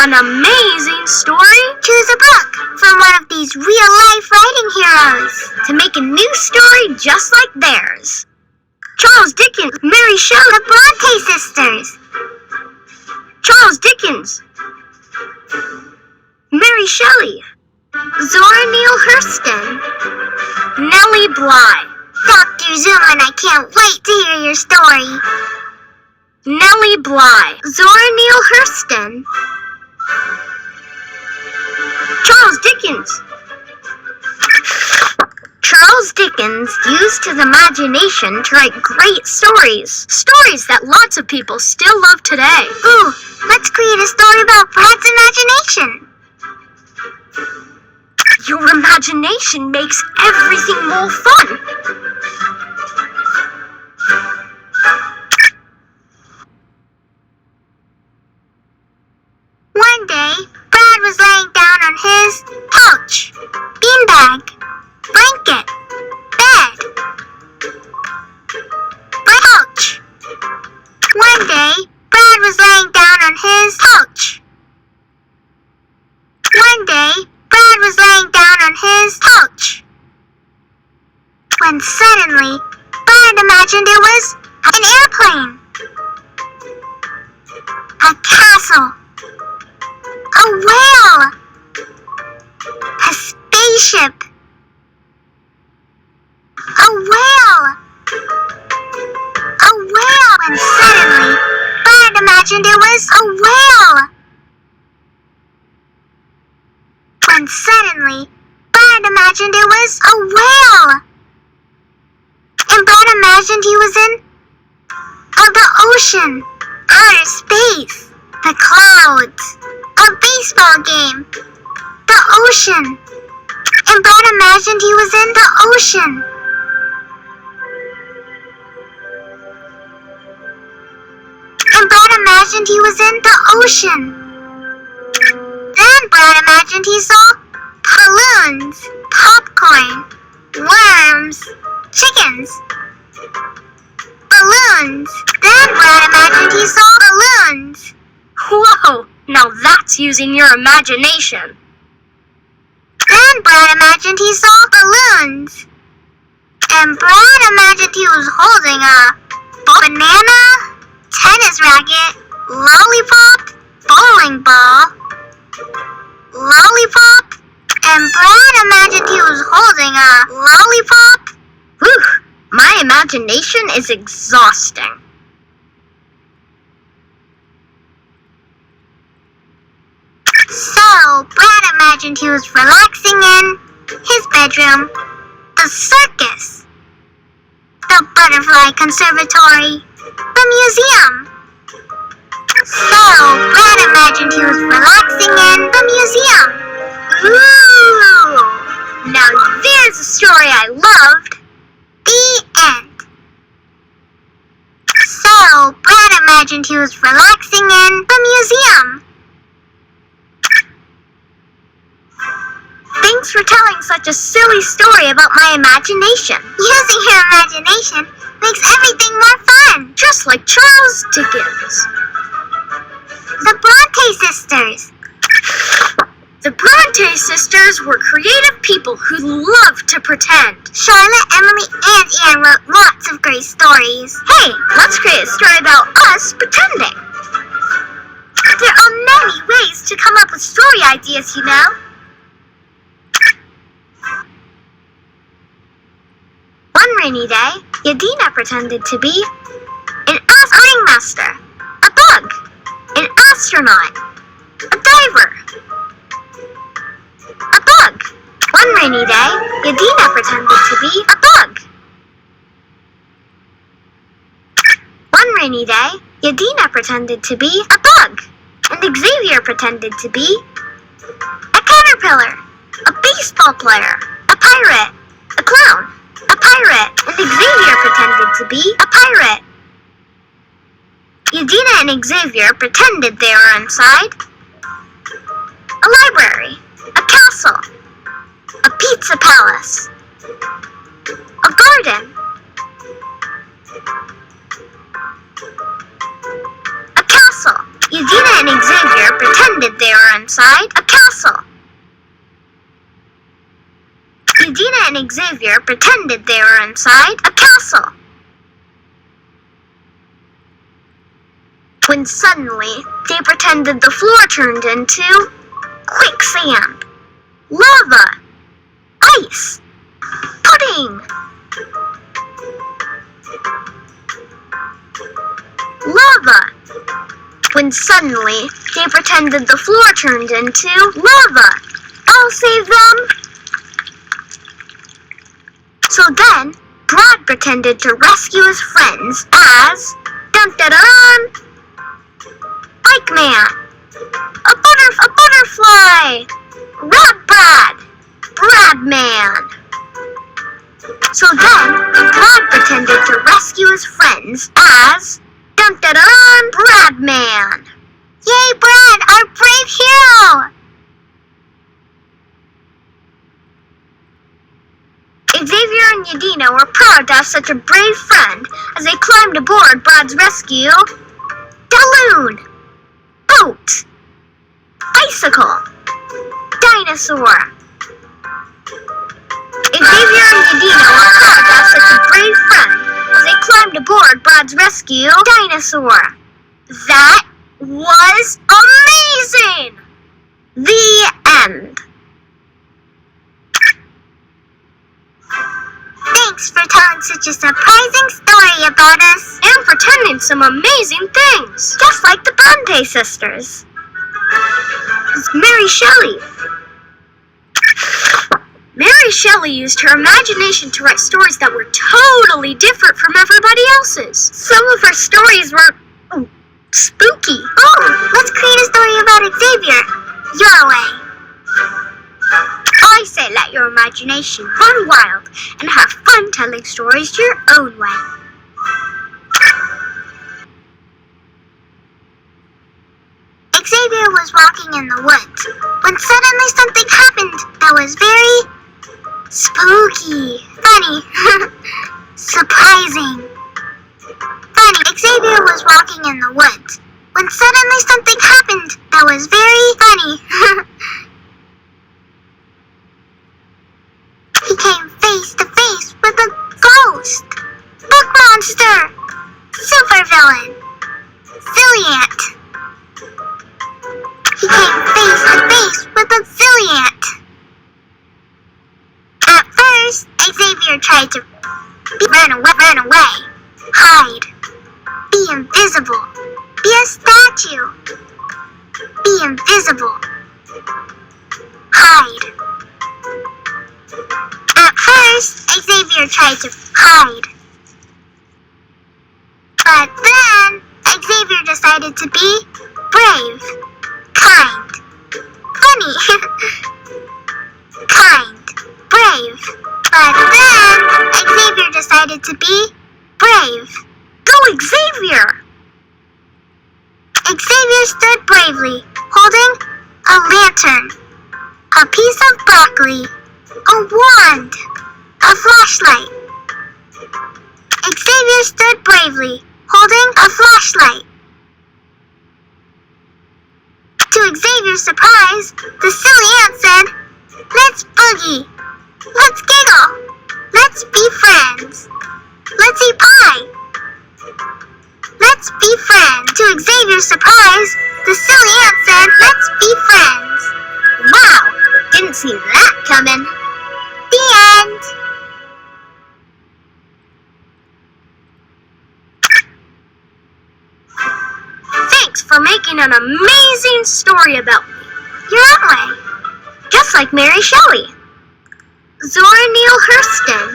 An amazing story? Choose a book from one of these real-life writing heroes to make a new story just like theirs. Charles Dickens, Mary Shelley, the Bronte sisters. Charles Dickens, Mary Shelley, Zora Neale Hurston, Nellie Bly. Dr. Zoom, I can't wait to hear your story. Nellie Bly, Zora Neale Hurston, Charles Dickens. Charles Dickens used his imagination to write great stories. Stories that lots of people still love today. Ooh, let's create a story about Brad's imagination. Your imagination makes everything more fun. One day, Brad was laying down on his couch, beanbag, blanket, bed, couch. One day, Brad was laying down on his couch. One day, Brad was laying down on his couch. When suddenly, Brad imagined it was an airplane, a castle, a whale, a spaceship, a whale, a whale. When suddenly, Brad imagined it was a whale. When suddenly, Brad imagined it was a whale. And Brad imagined he was in the ocean, outer space, the clouds, a baseball game, the ocean. And Brad imagined he was in the ocean. And Brad imagined he was in the ocean. Then Brad imagined he saw balloons, popcorn, worms, chickens, balloons. Then Brad imagined he saw balloons. Whoa, now that's using your imagination. Then Brad imagined he saw balloons. And Brad imagined he was holding a banana, tennis racket, lollipop, bowling ball, lollipop, and Brad imagined he was holding a lollipop. Whew, my imagination is exhausting. So, Brad imagined he was relaxing in his bedroom, the circus, the butterfly conservatory, the museum. So, Brad imagined he was relaxing in the museum. Ooh, now there's a story I loved. The end. So, Brad imagined he was relaxing in the museum. Thanks for telling such a silly story about my imagination. Using your imagination makes everything more fun. Just like Charles Dickens. The Bronte sisters. The Bronte sisters were creative people who loved to pretend. Charlotte, Emily, and Anne wrote lots of great stories. Hey, let's create a story about us pretending. There are many ways to come up with story ideas, you know. One rainy day, Yadina pretended to be an ringmaster, a bug, an astronaut, a diver, a bug. One rainy day, Yadina pretended to be a bug. One rainy day, Yadina pretended to be a bug, and Xavier pretended to be a caterpillar, a baseball player, a pirate, a clown, a pirate, and Xavier pretended to be a pirate. Yadina and Xavier pretended they were inside a library, a castle, a pizza palace, a garden, a castle. Yadina and Xavier pretended they were inside a castle. Yadina and Xavier pretended they were inside a castle. When suddenly they pretended the floor turned into quicksand, lava, ice, pudding, lava. When suddenly they pretended the floor turned into lava. I'll save them. So then, Brad pretended to rescue his friends as dun-dun-dun, Bike Man, a butterfly, Brad, Brad Man. So then, Brad pretended to rescue his friends as dun-dun-dun, Brad Man. Yay, Brad, our brave hero! Xavier and Yadina were proud to have such a brave friend as they climbed aboard Brad's rescue balloon, boat, bicycle, dinosaur. Xavier and Yadina were proud to have such a brave friend as they climbed aboard Brad's rescue dinosaur. That was amazing! The end. Thanks for telling such a surprising story about us. And pretending some amazing things, just like the Bronte sisters. It's Mary Shelley. Mary Shelley used her imagination to write stories that were totally different from everybody else's. Some of her stories were spooky. Oh, let's create a story about Xavier. Your way. I say let your imagination run wild and have fun telling stories your own way. Xavier was walking in the woods when suddenly something happened that was very spooky, funny, surprising. Funny, Xavier was walking in the woods when suddenly something happened that was very funny. He came face to face with a ghost, book monster, supervillain, silly ant. He came face to face with a silly ant. At first, Xavier tried to run away, hide, be invisible, be a statue, be invisible, hide. At first, Xavier tried to hide. But then, Xavier decided to be brave, kind, funny, kind, brave. But then, Xavier decided to be brave. Go, Xavier! Xavier stood bravely, holding a lantern, a piece of broccoli, a wand, a flashlight. Xavier stood bravely, holding a flashlight. To Xavier's surprise, the silly ant said, "Let's boogie, let's giggle, let's be friends, let's eat pie, let's be friends." To Xavier's surprise, the silly ant said, "Let's be friends." Wow, didn't see that coming. The end. Thanks for making an amazing story about me. Your own way. Just like Mary Shelley. Zora Neale Hurston.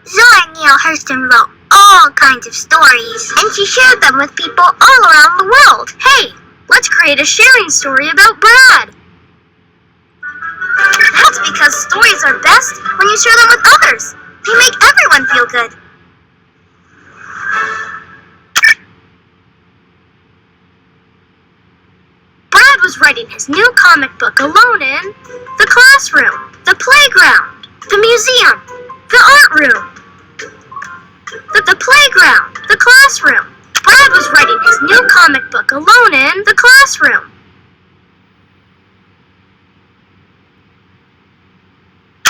Zora Neale Hurston wrote all kinds of stories, And she shared them with people all around the world. Hey, let's create a sharing story about Brad. That's because stories are best when you share them with others. They make everyone feel good. Brad was writing his new comic book alone in the classroom, the playground, the museum, the art room, the playground, the classroom, Brad was writing his new comic book alone in the classroom.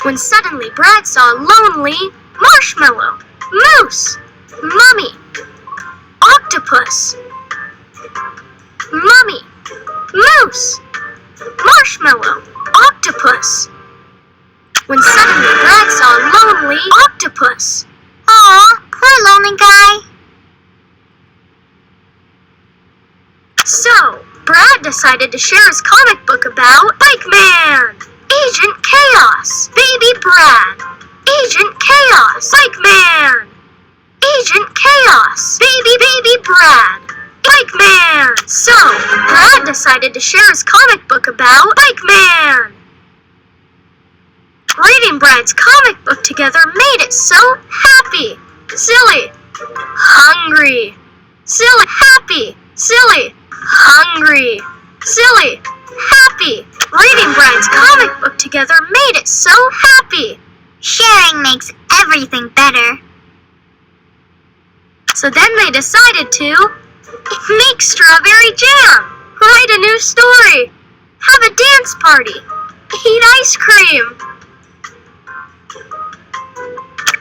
When suddenly Brad saw a lonely marshmallow, moose, mummy, octopus, mummy, moose, marshmallow, octopus. When suddenly Brad saw a lonely octopus. Aw, poor lonely guy. So, Brad decided to share his comic book about Bike Man, Agent Chaos, Baby Brad, Agent Chaos, Bike Man, Agent Chaos, Baby Brad, Bike Man. So, Brad decided to share his comic book about Bike Man. Reading Brad's comic book together made it so happy, silly, hungry, silly, happy, silly, hungry, silly, happy. Reading Brad's comic book together made it so happy. Sharing makes everything better. So then they decided to make strawberry jam, write a new story, have a dance party, eat ice cream.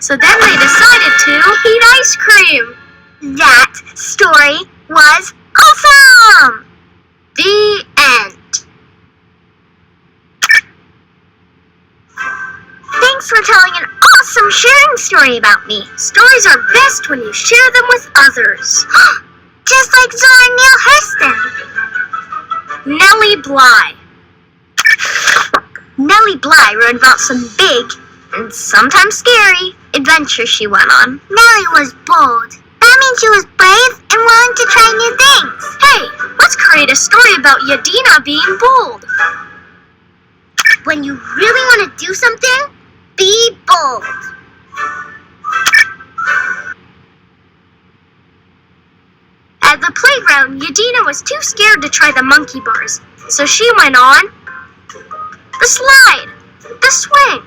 So then they decided to eat ice cream. That story was awesome! The end. Thanks for telling an awesome sharing story about me. Stories are best when you share them with others. Just like Zora Neale Hurston. Nellie Bly. Nellie Bly wrote about some big, and sometimes scary, adventures she went on. Nellie was bold. That means she was brave and willing to try new things. Hey, let's create a story about Yadina being bold. When you really want to do something, be bold. At the playground, Yadina was too scared to try the monkey bars, so she went on the slide, the swing,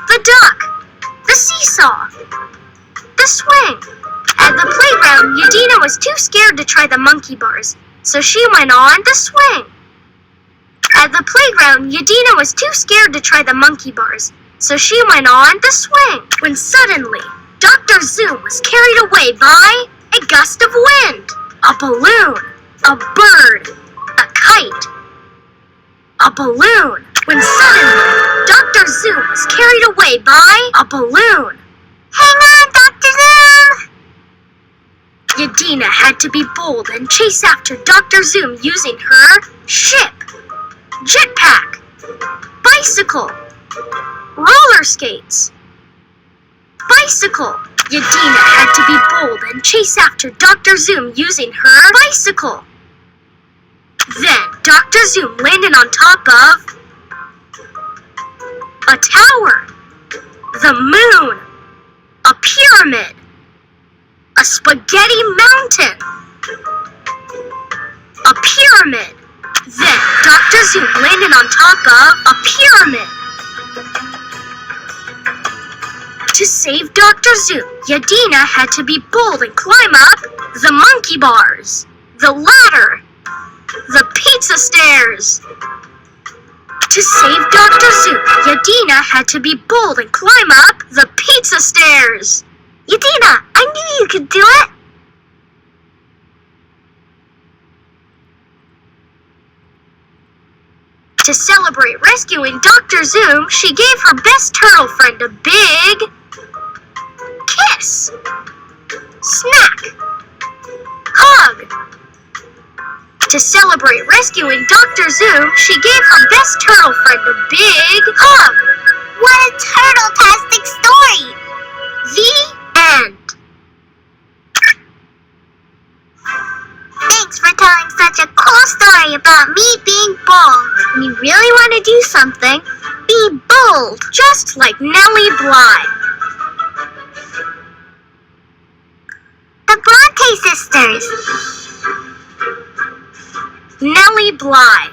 the duck, the seesaw, the swing. At the playground, Yadina was too scared to try the monkey bars, so she went on the swing. At the playground, Yadina was too scared to try the monkey bars, so she went on the swing. When suddenly, Dr. Zoom was carried away by a gust of wind, a balloon, a bird, a kite, a balloon. When suddenly, Dr. Zoom was carried away by a balloon. Hang on, Dr. Zoom! Yadina had to be bold and chase after Dr. Zoom using her ship, jetpack, bicycle, roller skates, bicycle. Yadina had to be bold and chase after Dr. Zoom using her bicycle. Then Dr. Zoom landed on top of a tower, the moon, a pyramid, a spaghetti mountain, a pyramid. Then Dr. Zoom landed on top of a pyramid. To save Dr. Zoom, Yadina had to be bold and climb up the monkey bars, the ladder, the pizza stairs. To save Dr. Zoom, Yadina had to be bold and climb up the pizza stairs. Yadina, I knew you could do it! To celebrate rescuing Dr. Zoom, she gave her best turtle friend a big kiss, snack, hug. To celebrate rescuing Dr. Zoom, she gave her best turtle friend a big hug. What a turtle-tastic story! The end. Thanks for telling such a cool story about me being bold. When you really want to do something, be bold. Just like Nellie Bly. The Bronte sisters. Nellie Bly.